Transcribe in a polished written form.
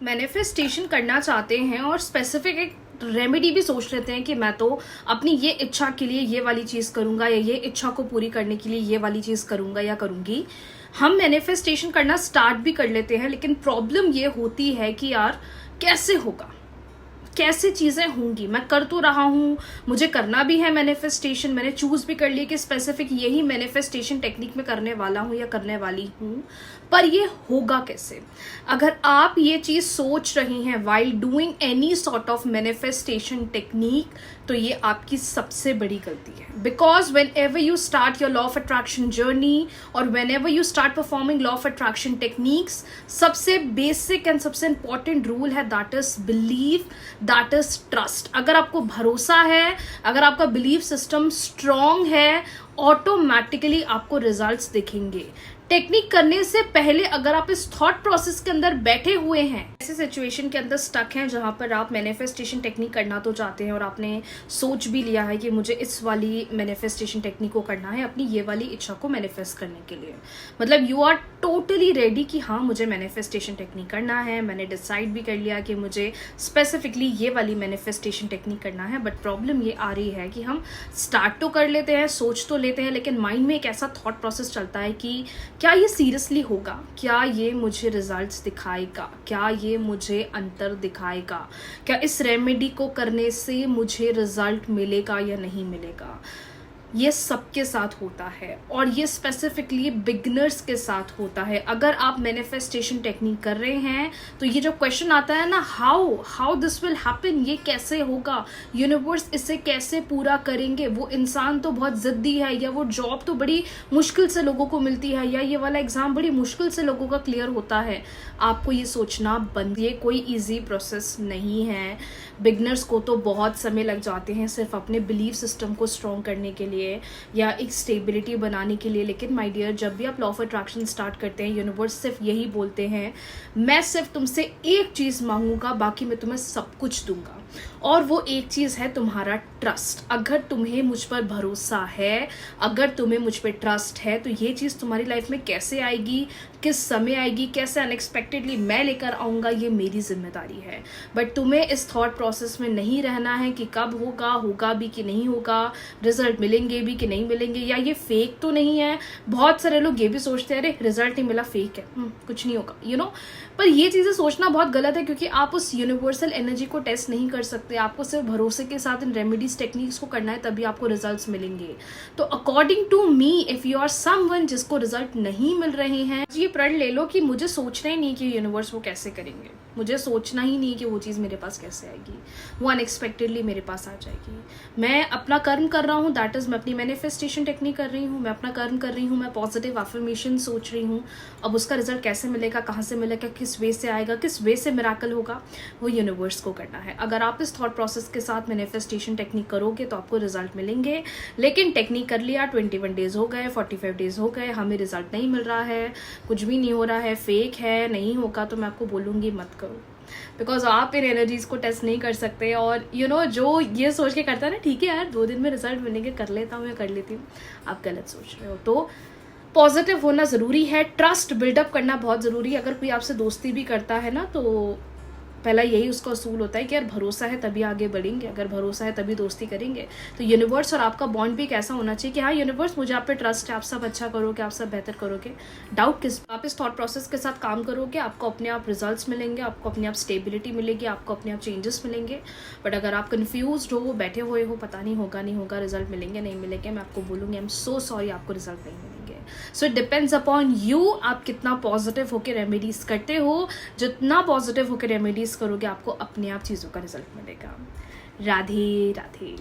Manifestation करना चाहते हैं और स्पेसिफिक एक रेमेडी भी सोच लेते हैं कि मैं तो अपनी ये इच्छा के लिए ये वाली चीज़ करूँगा या ये इच्छा को पूरी करने के लिए ये वाली चीज़ करूँगा या करूँगी। हम मैनिफेस्टेशन करना स्टार्ट भी कर लेते हैं, लेकिन प्रॉब्लम ये होती है कि यार कैसे होगा, कैसे चीज़ें होंगी। मैं कर तो रहा हूँ, मुझे करना भी है मैनिफेस्टेशन, मैंने चूज भी कर लिया कि स्पेसिफिक यही मैनिफेस्टेशन टेक्निक में करने वाला हूँ या करने वाली हूँ, पर ये होगा कैसे। अगर आप ये चीज़ सोच रही हैं while doing any sort of manifestation technique, तो ये आपकी सबसे बड़ी गलती है। Because whenever you start your law of attraction journey और whenever you start performing law of attraction techniques, सबसे बेसिक एंड सबसे इंपॉर्टेंट रूल है that is believe, that is trust. अगर आपको भरोसा है, अगर आपका बिलीव सिस्टम स्ट्रॉन्ग है, ऑटोमेटिकली आपको रिजल्ट्स दिखेंगे। टेक्निक करने से पहले अगर आप इस थॉट प्रोसेस के अंदर बैठे हुए हैं, ऐसे सिचुएशन के अंदर स्टक हैं जहां पर आप मैनिफेस्टेशन टेक्निक करना तो चाहते हैं और आपने सोच भी लिया है कि मुझे इस वाली मैनिफेस्टेशन टेक्निक को करना है अपनी ये वाली इच्छा को मैनिफेस्ट करने के लिए, मतलब यू आर टोटली रेडी कि हाँ मुझे मैनिफेस्टेशन टेक्निक करना है, मैंने डिसाइड भी कर लिया कि मुझे स्पेसिफिकली ये वाली मैनिफेस्टेशन टेक्निक करना है। बट प्रॉब्लम ये आ रही है कि हम स्टार्ट तो कर लेते हैं, सोच तो लेते हैं, लेकिन माइंड में एक ऐसा थॉट प्रोसेस चलता है कि क्या ये सीरियसली होगा, क्या ये मुझे रिजल्ट्स दिखाएगा, क्या ये मुझे अंतर दिखाएगा, क्या इस रेमेडी को करने से मुझे रिजल्ट मिलेगा या नहीं मिलेगा। ये सबके साथ होता है और ये स्पेसिफिकली बिगिनर्स के साथ होता है। अगर आप मैनिफेस्टेशन टेक्निक कर रहे हैं तो ये जो क्वेश्चन आता है ना, हाउ दिस विल हैपन, ये कैसे होगा, यूनिवर्स इसे कैसे पूरा करेंगे, वो इंसान तो बहुत जिद्दी है, या वो जॉब तो बड़ी मुश्किल से लोगों को मिलती है, या ये वाला एग्जाम बड़ी मुश्किल से लोगों का क्लियर होता है। आपको ये सोचना बंद, ये कोई ईजी प्रोसेस नहीं है। बिगिनर्स को तो बहुत समय लग जाते हैं सिर्फ अपने बिलीफ सिस्टम को स्ट्रॉन्ग करने के लिए या एक स्टेबिलिटी बनाने के लिए। लेकिन माय डियर, जब भी आप लॉ ऑफ अट्रैक्शन स्टार्ट करते हैं, यूनिवर्स सिर्फ यही बोलते हैं, मैं सिर्फ तुमसे एक चीज़ मांगूंगा, बाकी मैं तुम्हें सब कुछ दूंगा। और वो एक चीज़ है तुम्हारा ट्रस्ट। अगर तुम्हें मुझ पर भरोसा है, अगर तुम्हें मुझ पर ट्रस्ट है, तो ये चीज़ तुम्हारी लाइफ में कैसे आएगी, किस समय आएगी, कैसे अनएक्सपेक्टेडली मैं लेकर आऊँगा, ये मेरी जिम्मेदारी है। बट तुम्हें इस थॉट प्रोसेस में नहीं रहना है कि कब होगा, होगा भी कि नहीं होगा, रिजल्ट मिलेंगे भी कि नहीं मिलेंगे, या ये फेक तो नहीं है। बहुत सारे लोग ये भी सोचते हैं अरे रिजल्ट नहीं मिला, फेक है, कुछ नहीं होगा, यू नो। पर ये चीज़ें सोचना बहुत गलत है, क्योंकि आप उस यूनिवर्सल एनर्जी को टेस्ट नहीं कर सकते। आपको सिर्फ भरोसे के साथ इन रेमेडीज टेक्निक्स को करना है, तभी आपको रिजल्ट्स मिलेंगे। तो according to me, if you are someone जिसको रिजल्ट नहीं मिल रहे हैं, ये प्रण ले लो कि मुझे सोचना ही नहीं कि यूनिवर्स वो कैसे करेंगे, मुझे सोचना ही नहीं कि वो चीज़ मेरे पास कैसे आएगी, वो अनएक्सपेक्टेडली मेरे पास आ जाएगी। मैं अपना कर्म कर रहा हूँ, दैट इज मैं अपनी मैनिफेस्टेशन टेक्निक कर रही हूँ, मैं अपना कर्म कर रही हूँ, मैं पॉजिटिव अफर्मेशन सोच रही हूँ। अब उसका रिजल्ट कैसे मिलेगा, कहाँ से मिलेगा, किस वे से आएगा, किस वे से मिराकल होगा, वो यूनिवर्स को करना है। अगर आप इस थॉट प्रोसेस के साथ मैनिफेस्टेशन टेक्निक करोगे तो आपको रिजल्ट मिलेंगे। लेकिन टेक्निक कर लिया, 21 डेज हो गए, 45 डेज हो गए, हमें रिजल्ट नहीं मिल रहा है, कुछ भी नहीं हो रहा है, फेक है, नहीं होगा, तो मैं आपको बोलूँगी मत करो। बिकॉज आप इन एनर्जीज को टेस्ट नहीं कर सकते। और यू नो जो ये सोच के करता है ना, ठीक है यार 2 दिन में रिजल्ट मिलेंगे, कर लेता हूँ या कर लेती हूँ, आप गलत सोच रहे हो। तो पॉजिटिव होना ज़रूरी है, ट्रस्ट बिल्डअप करना बहुत ज़रूरी है। अगर कोई आपसे दोस्ती भी करता है ना, तो पहला यही उसका असूल होता है कि यार भरोसा है तभी आगे बढ़ेंगे, अगर भरोसा है तभी दोस्ती करेंगे। तो यूनिवर्स और आपका बॉन्ड भी कैसा होना चाहिए कि हाँ यूनिवर्स मुझे आप पे ट्रस्ट है, आप सब अच्छा करोगे, आप सब बेहतर करोगे, डाउट किस। आप इस थॉट प्रोसेस के साथ काम करोगे, आपको अपने आप रिजल्ट्स मिलेंगे, आपको अपने आप स्टेबिलिटी मिलेगी, आपको अपने आप चेंजेस मिलेंगे। बट अगर आप कन्फ्यूज हो, बैठे हुए हो, पता नहीं होगा नहीं होगा, रिजल्ट मिलेंगे नहीं मिलेंगे, मैं आपको बोलूँगी आई एम सो सॉरी, आपको रिजल्ट नहीं मिलेंगे। So it depends upon you, आप कितना पॉजिटिव होकर रेमेडीज करते हो। जितना पॉजिटिव होकर रेमेडीज करोगे, आपको अपने आप चीज़ों का रिजल्ट मिलेगा। राधे राधे।